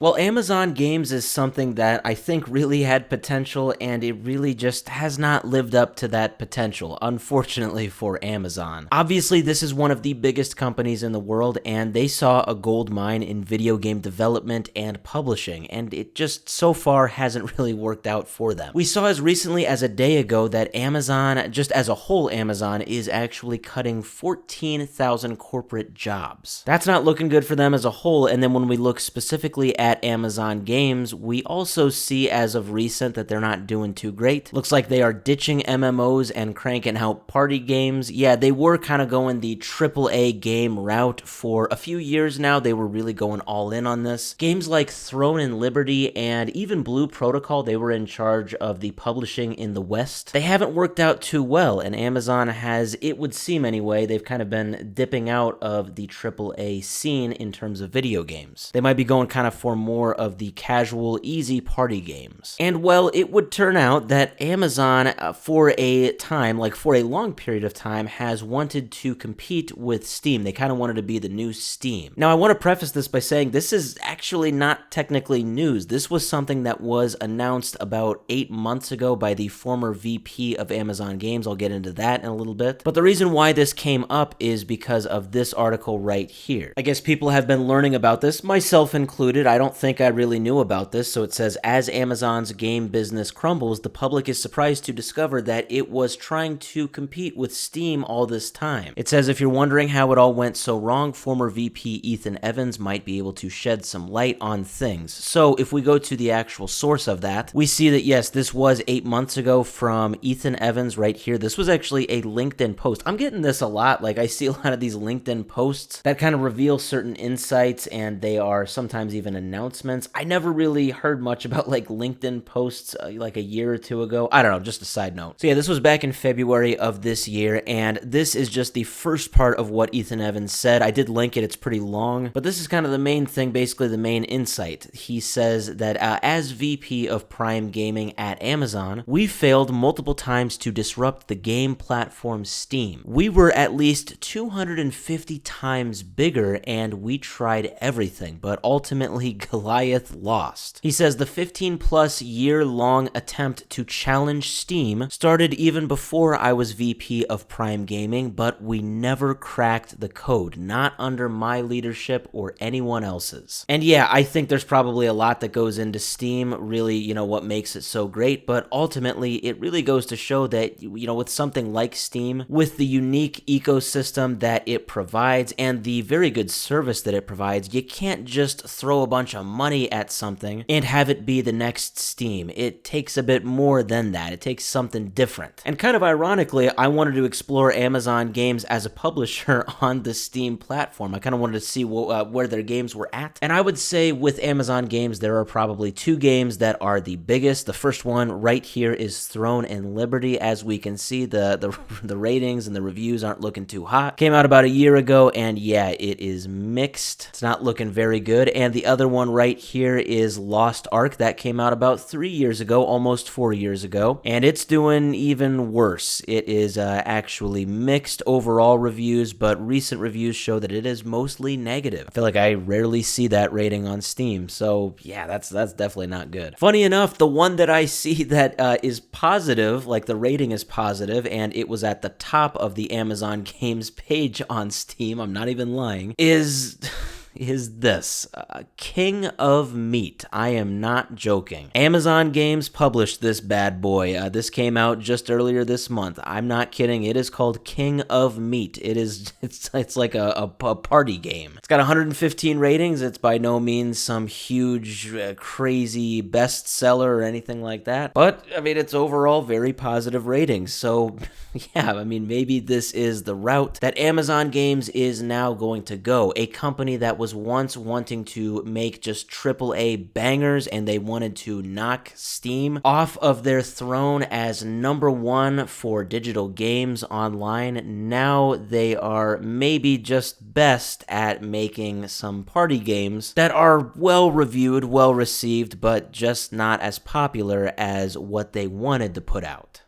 Well, Amazon Games is something that I think really had potential, and it really just has not lived up to that potential, unfortunately for Amazon. Obviously, this is one of the biggest companies in the world, and they saw a gold mine in video game development and publishing, and it just so far hasn't really worked out for them. We saw as recently as a day ago that Amazon, just as a whole Amazon, is actually cutting 14,000 corporate jobs. That's not looking good for them as a whole, and then when we look specifically at Amazon Games, we also see as of recent that they're not doing too great. Looks like they are ditching MMOs and cranking out party games. Yeah, they were kind of going the AAA game route for a few years now. They were really going all in on this. Games like Throne and Liberty and even Blue Protocol, they were in charge of the publishing in the West. They haven't worked out too well, and Amazon has, it would seem anyway, they've kind of been dipping out of the AAA scene in terms of video games. They might be going kind of for more of the casual, easy party games. And well, it would turn out that Amazon, for a time, like for a long period of time, has wanted to compete with Steam. They kind of wanted to be the new Steam. Now, I want to preface this by saying this is actually not technically news. This was something that was announced about 8 months ago by the former VP of Amazon Games. I'll get into that in a little bit. But the reason why this came up is because of this article right here. I guess people have been learning about this, myself included. I don't think I really knew about this. So it says, as Amazon's game business crumbles, the public is surprised to discover that it was trying to compete with Steam all this time. It says, if you're wondering how it all went so wrong, former VP Ethan Evans might be able to shed some light on things. So if we go to the actual source of that, we see that yes, this was 8 months ago from Ethan Evans right here. This was actually a LinkedIn post. I'm getting this a lot. Like I see a lot of these LinkedIn posts that kind of reveal certain insights, and they are sometimes even announcements. I never really heard much about like LinkedIn posts like a year or two ago. I don't know, just a side note. So yeah, this was back in February of this year, and this is just the first part of what Ethan Evans said. I did link it, it's pretty long, but this is kind of the main thing, basically the main insight. He says that as VP of Prime Gaming at Amazon, we failed multiple times to disrupt the game platform Steam. We were at least 250 times bigger, and we tried everything, but ultimately Goliath lost. He says the 15-plus year-long attempt to challenge Steam started even before I was VP of Prime Gaming, but we never cracked the code, not under my leadership or anyone else's. And yeah, I think there's probably a lot that goes into Steam, really, what makes it so great, but ultimately it really goes to show that, with something like Steam, with the unique ecosystem that it provides and the very good service that it provides, you can't just throw a bunch of money at something and have it be the next Steam. It takes a bit more than that. It takes something different. And kind of ironically, I wanted to explore Amazon Games as a publisher on the Steam platform. I kind of wanted to see where their games were at. And I would say with Amazon Games, there are probably two games that are the biggest. The first one right here is Throne and Liberty. As we can see, the ratings and the reviews aren't looking too hot. Came out about a year ago, and yeah, it is mixed. It's not looking very good. And the other one right here is Lost Ark. That came out about 3 years ago, almost 4 years ago, and it's doing even worse. It is actually mixed overall reviews, but recent reviews show that it is mostly negative. I feel like I rarely see that rating on Steam, so yeah, that's definitely not good. Funny enough, the one that I see that is positive, like the rating is positive, and it was at the top of the Amazon Games page on Steam, I'm not even lying, is this King of Meat. I am not joking. Amazon Games published this bad boy. This came out just earlier this month. I'm not kidding. It is called King of Meat. It's like a party game. It's got 115 ratings. It's by no means some huge crazy bestseller or anything like that, but I mean it's overall very positive ratings. So yeah, I mean maybe this is the route that Amazon Games is now going to go. A company that was once wanting to make just AAA bangers, and they wanted to knock Steam off of their throne as #1 for digital games online. Now they are maybe just best at making some party games that are well reviewed, well received, but just not as popular as what they wanted to put out.